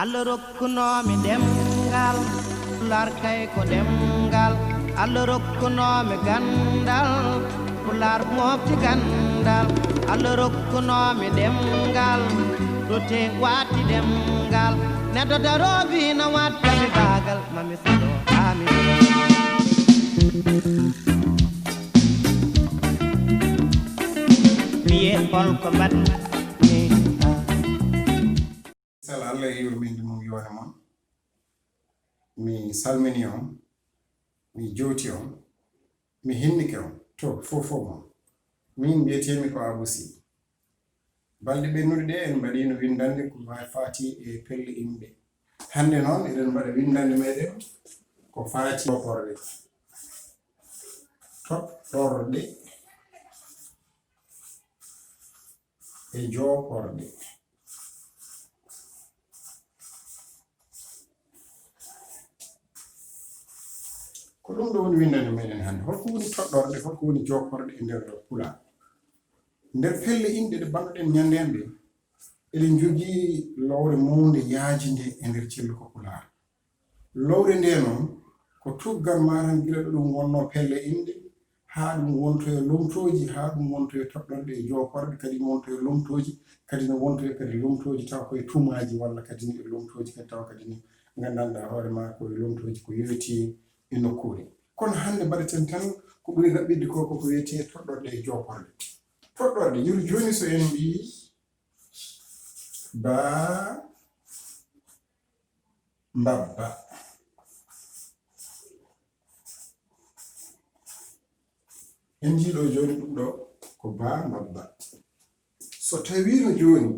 Allah rokkunomi demgal pulaar kay ko demgal Allah rokkunomi gandal pulaar mofti gandal Allah rokkunomi demgal dote wati demgal neddo darobi na wattabi bagal mami sado amin biye holko mbaɗmi sal Allah e yurminde mum yone mon mi salmini on mi joti on mi hinnike on to fofo mon min mbiyetemi ko Abusi balɗe ɓennuɗe ɗe en mbaɗino windande ko fati e pelle imɓe hande noon eɗen mbaɗa windande meɗen ko fati Jooporde Toddorde e Jooporde ko ɗum ɗo woni windande meɗen hande holko woni Toddorde holko woni Jooporde e nder pulaar nder pelle inɗe ɗe bannoɗen ñanden ɗe eɗen jogii lowre mawnde yaajinde e nder cellu ko pulaar lowre nde noon ko tuggal matan gila ɗo ɗum wonno pelle inɗe haa ɗum wontoye lomtoji haa ɗum wontoye Toddorde e Jooporde kadi wontoye lomtoji kadi no wontoye kadi lomtoji taw koye tumaji walla kadi ni e lomtoji kadi taw kadi ni gandanɗa hoore ma koye lomtoji ko yowiti e nokkure kono hande mbaɗeten tan ko ɓuri raɓɓiɗde ko koko wiyete Toddorde e Jooporde Toddorde yuri joni so en mbi ba mbabba en jiiɗo joni ɗum ɗo ko ba mbabba so tawino joni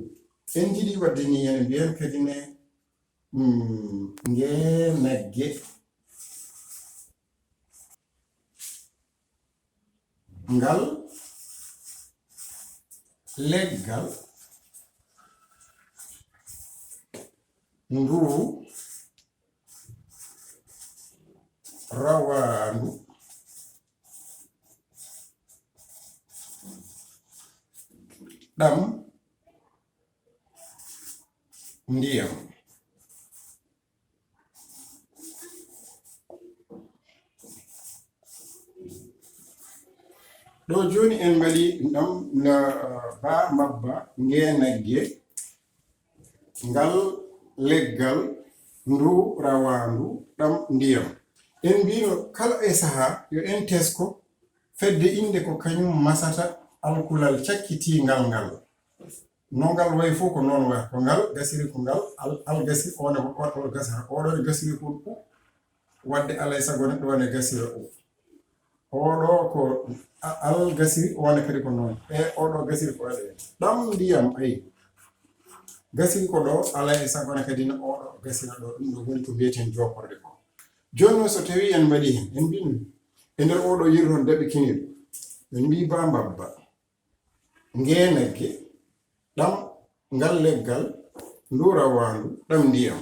en jiiɗi wadde ni en mbiyen kadi ne ngenagge ngal leggal ndu rawandu ɗam ndiyam ɗo joni en mbaɗi ɗam ba mbabba ngenagge ngal leggal ndu rawandu ɗam ndiyam en mbino kala e saha yo en tesko fedde inde ko kañum masata alkulal cakkitingal ngal no ngal way fof ko noon waya ko ngal gasiri ko ngal al gasiri one ko oɗo gasata oɗo gasiri ko u wadde alay sago neɗɗo wane gasira u oɗo ko al gasiri wone kadi ko noon e oɗo gasiri ko waɗe ɗam ndiyam ayi gasiri ko ɗo alay e sagone kadi no oɗo gasira ɗo ɗum ɗo woni ko mbiyeten Jooporde ko joni noon so tawi en mbaɗi hen en mbino e nder oɗo yiri toon daɓi kiniɗo en mbi ba mbabba ngenagge ɗam ngal leggal ndu rawandu ɗam ndiyam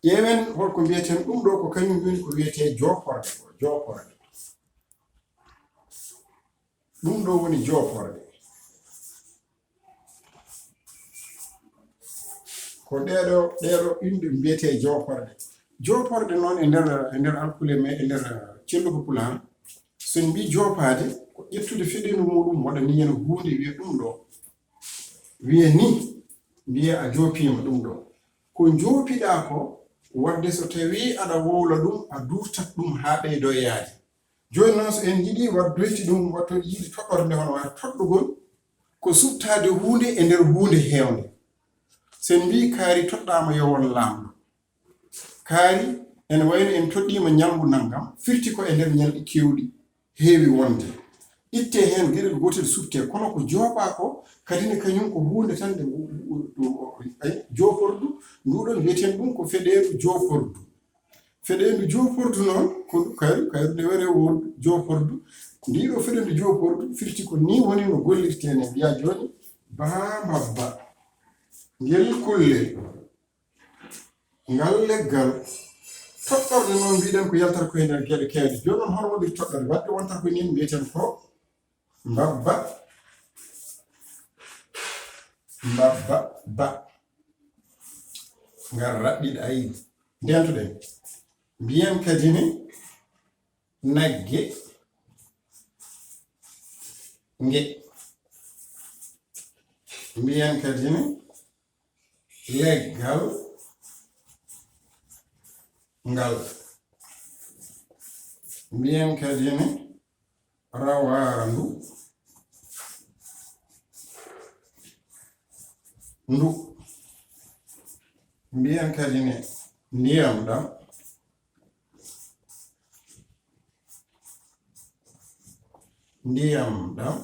ƴeewen holko mbiyeten ɗum ɗo ko kañum woni ko wiyete Jooporde ko Jooporde ɗum ɗo woni Jooporde ko ɗeɗo inde mbiyete Jooporde Jooporde noon e nder alkule me e nder cellu ko pulaar so en mbi joopade ko ƴettude feɗendu muɗum waɗa ni hen hunde wiya ɗum ɗo wiya ni mbiya a joopima ɗum ɗo ko joopiɗa ko wadde so tawi aɗa wowla ɗum a durtat ɗum ha ɓeydo yaade joni noon so en jiiɗi waddoyti ɗum wattoɗe yiɗi Toddorde nde hono wata toɗɗugol ko subtade hunde e nder hunde hewnde sen mbi kaari toɗɗama yowol lamɗo kaari ene wayno en toɗɗima ñalngu naggam firti ko e nder ñalɗi kewɗi heewi wonde itte hen gueɗel gotel subte kono ko jooɓa ko kadi ne kañum ko hunde tan nde Joopordu nduɗon wiyeten ɗum ko feɗendu Joopordu feɗendu Joopordu noon ko kayru nde ware wondu Joopordu ndiɗo feɗendu Joopordu firti ko ni woni no gollirtene mbiya joni ba mbabba ngel kullel ngal leggal Toddorde noon mbiɗen ko yaltata koye nder geɗe kewɗe joni noon hono waɗiri Toddorde wadde wontata ko ni mbiyeten ko mbabba ba ngal raɓɓiɗa ayi ndentuɗen mbiyen kadi ni nagge nge mbiyen kadi ni leggal ngal mbiyen kadi ni rawaandu ndu mbiyen kadi ni ndiyam ɗam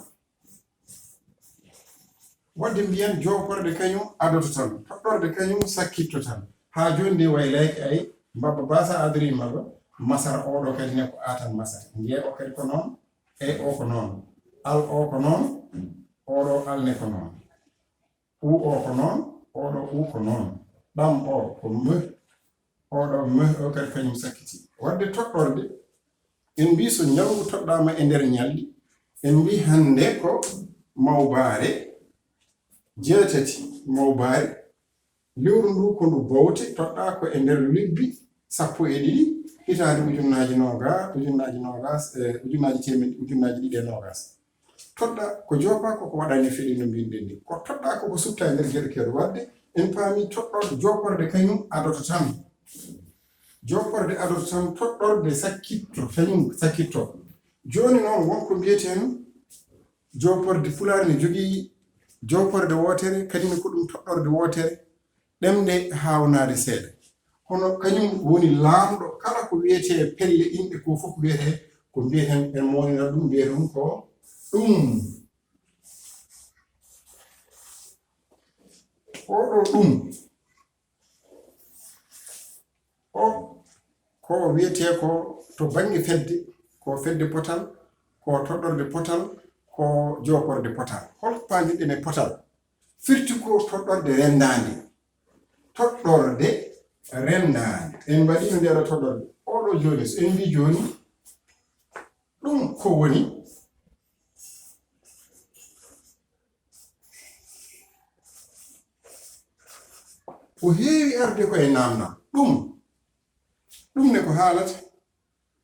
wadde mbiyen jooporde kañum adoto tan toɗɗorde kañum sakkitto tan ha joni nde waylaki ay mbabba basa adori mabba masara oɗo kadi ne ko atan masara ngiye o kadi ko noon e o ko noon al o ko noon oɗo alne ko noon u o ko noon oɗo u ko noon ɗam o ko me oɗo me o kadi kañum sakkiti wadde toɗɗorde en mbi so ñalngu toɗɗama e nder ñalɗi en mbi hande ko mawbare jeetati mawbare lewru ndu ko ndu bowte toɗɗa ko e nder lebbi 12 hitande ujunnaji nogas toɗɗa ko jopa koko waɗani feɗi no mbinɗen ni ko toɗɗa koko sutta e nder gueɗe keɗo wadde en paami toɗɗorde jooporde kañum adoto tan toɗɗorde sakkitto kañum sakkitto joni noon wonko mbiyeten jooporde pulaar ne jogii jooporde wotere kadi ne ko ɗum toɗɗorde wotere ɗemɗe hawnade seeɗa hono kañum woni laamɗo kala ko wiyete pelle inɗe ko fof wiyete ko mbiyeten en monina ɗum mbiyeten ko ɗum oɗo ɗum o ko wiyete ko to bange fedde ko fedde potal ko toɗɗorde potal ko jooporde potal holko pandiɗen e potal firti ko toɗɗorde rendande en mbaɗino ndeɗo toɗɗorde oɗo joni so en mbi joni ɗum ko woni ko heewi arde koye namdam ɗum ne ko haalata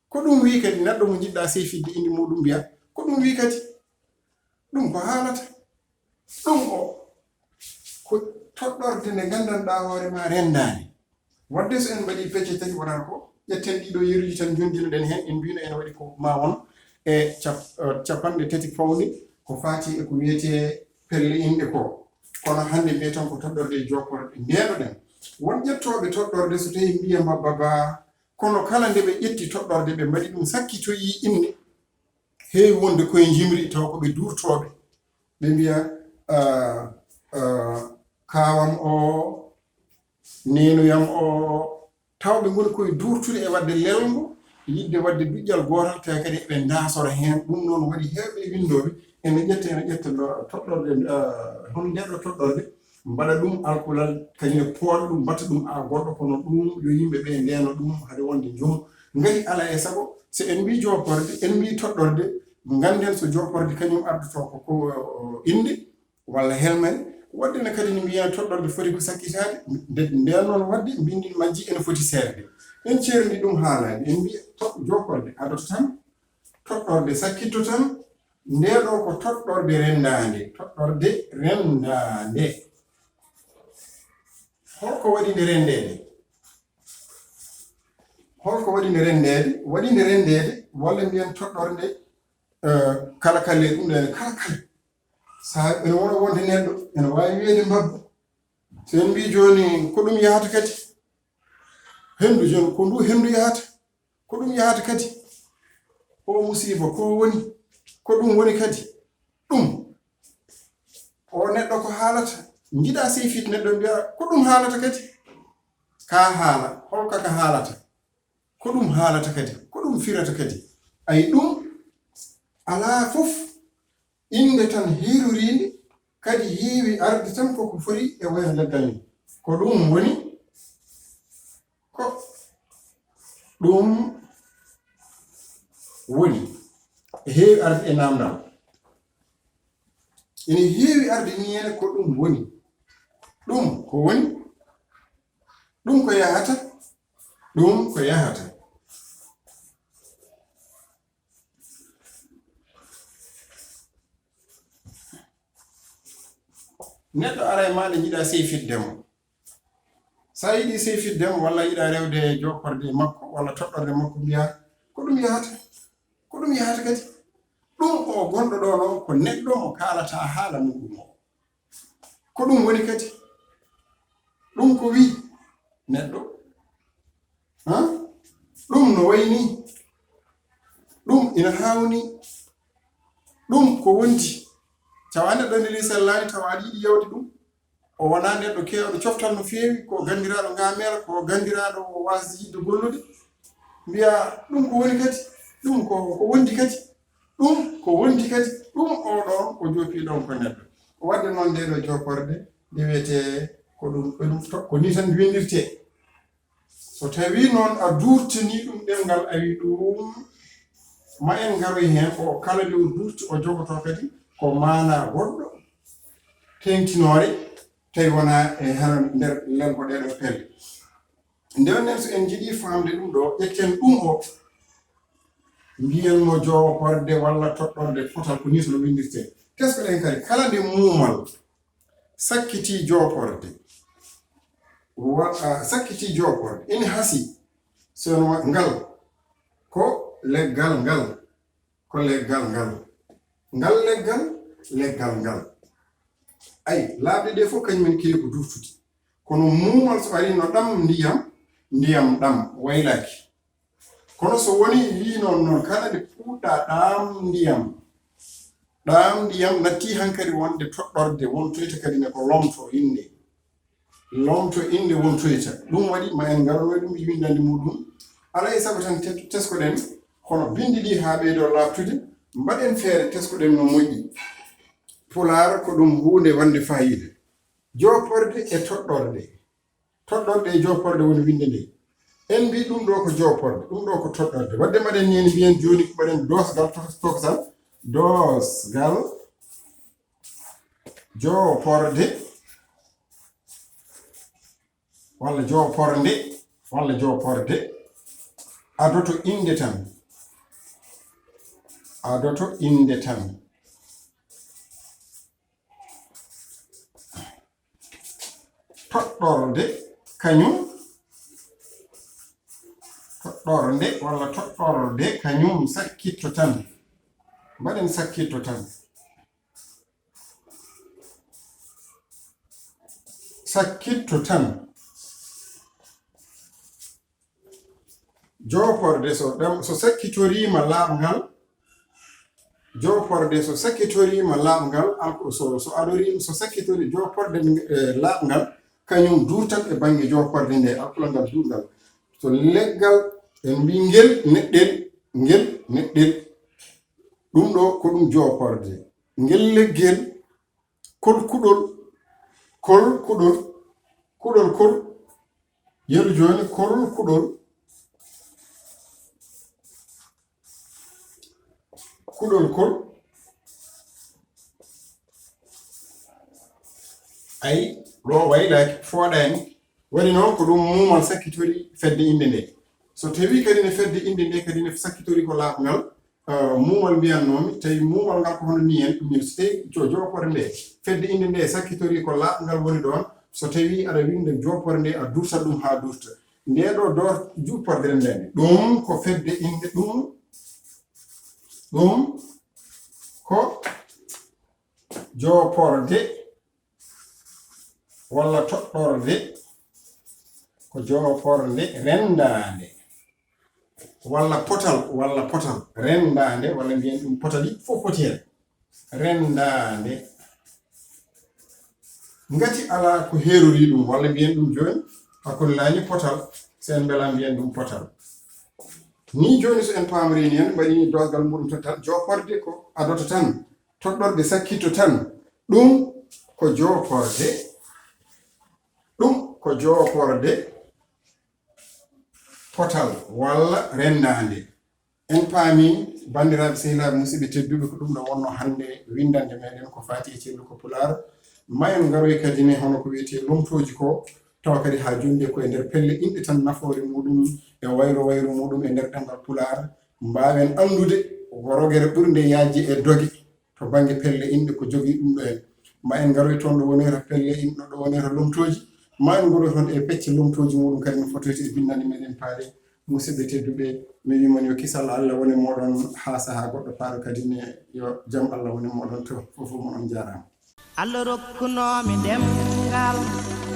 ko ɗum wi kadi neɗɗo mo jiɗɗa seyfidde indi muɗum mbiya ko ɗum wi kadi ɗum ko haalata ɗum o ko toɗɗorde nde gandanɗa hoorema rendani wadde so en mbaɗi pecce tati wonata ko ƴetten ɗiɗo yeruji tan jondinoɗen hen en mbino ene waɗi ko ma won e capanɗe tati fawni ko fati e ko wiyete pelle inɗe ko kono hande mbiyeten ko toɗɗorde e jooporde ndeɗoɗen won ƴettoɓe toɗɗorde so tawi mbiya mabba kono kala nde ɓe ƴetti toɗɗorde ɓe mbaɗi ɗum sakkitoyi inne heewi wonde koye jimri taw ko ɓe durtoɓe ɓe mbiya kawam o nenuyam o taw ɓe ngoni koye durtude e wadde lelgo yidde wadde duƴƴal gotal tawi kadi ɓe dasoro hen ɗum noon waɗi hewɓe windoɓe ene ƴetta toɗɗorde hono ndeɗo toɗɗorde mbaɗa ɗum alkulal kañum pooɗa ɗum mbatta ɗum a goɗɗo kono ɗum yo yimɓeɓe ndeno ɗum hade wonde jom ngari ala e sago so en mbi jooporde en mbi toɗɗorde ganden so jooporde kañum ardoto ko inde walla helmere wadde ne kadi ne mbiya toɗɗorde foti ko sakkitade nden noon wadde mbindin majji ene foti seerde en ceerdi ɗum haalade en mbiya jooporde adoto tan toɗɗorde sakkitto tan ndeɗo ko toɗɗorde rendande holko waɗi nde rendede walla mbiyen toɗɗorde kala kalle ɗum ɗene kala sa ene wona wonde neɗɗo ene wawi wiyede mbabba so en mbi joni ko ɗum yahata kadi hendu joni ko ndu hendu yahata ko ɗum yahata kadi o musiba ko ɗum woni kadi ɗum o neɗɗo ko haalata jiɗa seyfit neɗɗo mbiya ko ɗum haalata kadi ka haala holka ka haalata ko ɗum haalata kadi ko ɗum firata kadi ay ɗum ala fof inde tan hirurinde kadi heewi arde tan koko fori e wayno leggal ni ko ɗum woni heewi arde e namdal ene heewi arde ni ene ko ɗum woni ɗum ko woni ɗum ko yahata ɗum ko yahata neɗɗo ara e maɗa jiɗa seyfiddemo sa yiɗi seyfiddemo walla yiɗa rewde joporde makko walla toɗɗorde makko mbiya ko ɗum yahata kadi ɗum o gonɗo ɗo no ko neɗɗo mo kalata haala muɗum o ko ɗum woni kadi ɗum ko wi neɗɗo ɗum no wayni ɗum ina hawni ɗum ko wondi tawa neɗɗo ndeli sellani tawa aɗa yiɗi yawde ɗum o wona neɗɗo kewɗo coftal no feewi ko gandiraɗo grammaire ko gandiraɗo wasde yidde gollude mbiya ɗum ko woni kadi ɗum ko wondi kadi ɗum ko wondi kadi ɗum oɗon o joopi ɗon ko neɗɗo o wadde noon nde ɗo joporde nde wiyete ko ɗum ko ni tan windirte so tawi noon a durtini ɗum ɗemngal a wi ɗum ma en garoy hen o kala nde o durti o jogoto kadi ko mana goɗɗo tengtinore tawi wona e han nder lelgo ɗeɗo pelle nden so en jiiɗi famde ɗum ɗo ƴetten ɗum o mbiyanmo joporde walla toɗɗorde potal ko ni so no windirte tesko ɗen kadi kala nde muumal sakkiti joporde sakkiti joporde ina hasi sono ngal ko leggal ngal ko leggal ngal leggal ngal ay laaɓde ɗe fof kañumen kewi ko durtude kono muumal so ari no ɗam ndiyam ɗam waylaki kono so woni wi noon kala nde puɗɗa ɗam ndiyam natti hankadi wonde toɗɗorde wontoyta kadi ne ko lomto inde wontoyta ɗum waɗi ma en garono ɗum e windande muɗum alay saago tan teskoɗen kono bindi ɗi ha ɓeydo laaɓtude mbaɗen feere teskoɗen no moƴƴi pulaar ko ɗum hunde wande fayida joporde e toɗɗorde e joporde woni winde nde en mbi ɗum ɗo ko joporde ɗum ɗo ko toɗɗorde wadde mbaɗen ni mbiyen joni ko mbaɗen dosgal tokosal dosgal joporde walla joporde adoto inde tan toɗɗorde kañum sakkitto tan mbaɗen sakkitto tan joporde so sakkitorima laaɓngal joporde so sakkitorima laaɓngal so aɗorima so sakkitori joporde laaɓngal kañum durtan e banggue joporde nde alkulal ngal durgal so leggal en mbi ngel neɗɗel ɗum ɗo ko ɗum joporde ngel leggel kuɗol yeru joni kuɗol ay ɗo waylaki fooɗani waɗi noon ko ɗum muumal sakkitori fedde inde nde so tawi kadi ne fedde inde nde kadi ne sakkitori ko laaɓngal muumal mbiyannomi tawi muumal ngal ko hono ni hen ɗum so tawi joporde nde fedde inde nde sakkitori ko laaɓngal woni ɗon so tawi aɗa winda joporde nde a durta ɗum ha durta nde ɗo juporde ndene ɗum ko fedde inde ɗum ko joporde walla toɗɗorde ko joporde rendande walla potal rendande walla mbiyen ɗum potali fof poti hen rendande ngati ala ko herori ɗum walla mbiyen ɗum joni hakkude lañi potal sen bela mbiyen ɗum potal ni joni so en pamri ni en mbaɗi dosgal muɗum total joporde ko adoto tan toɗɗorde sakkitto tan ɗum ko joporde potal walla rendande en paami bandiraɓe sehilaɓe musidɓe tedduɓe ko ɗum ɗo wonno hande windande meɗen ko fati e cellu ko pulaar ma en garoy kadi ne hono ko wiyete lomtoji ko tawa kadi ha joni ko e nder pelle inɗe tan nafoore muɗum e wayro muɗum e nder ɗemgal pulaar mbawen andude ko rogere ɓurde yaaji e doge to banggue pelle inɗe ko jogui ɗum ɗo en ma en garoy toon ɗo wonira pelle inɗo ɗo wonira lomtoji ma en goro toon e pecce lomtoji muɗum kadi no fotoyti e bindande meɗen paade musidɓe tedduɓe mi wimon yo kisal Allah woni moɗon ha saaha goɗɗo paaro kadi ne yo jaam Allah woni moɗon to fofo moɗon jarama. Allah rokkunomi ɗemgal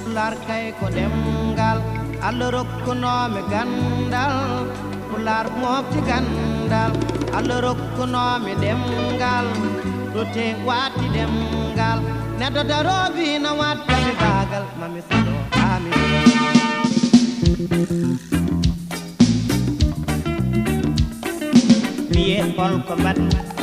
pulaar kay ko ɗemgal Allah rokkunomi gandal pulaar mofti gandal Allah rokkunomi ɗemgal dote wati ɗemgal neɗɗo darobi no wattami bagal mami saɗo ami wiye holko mbaɗmi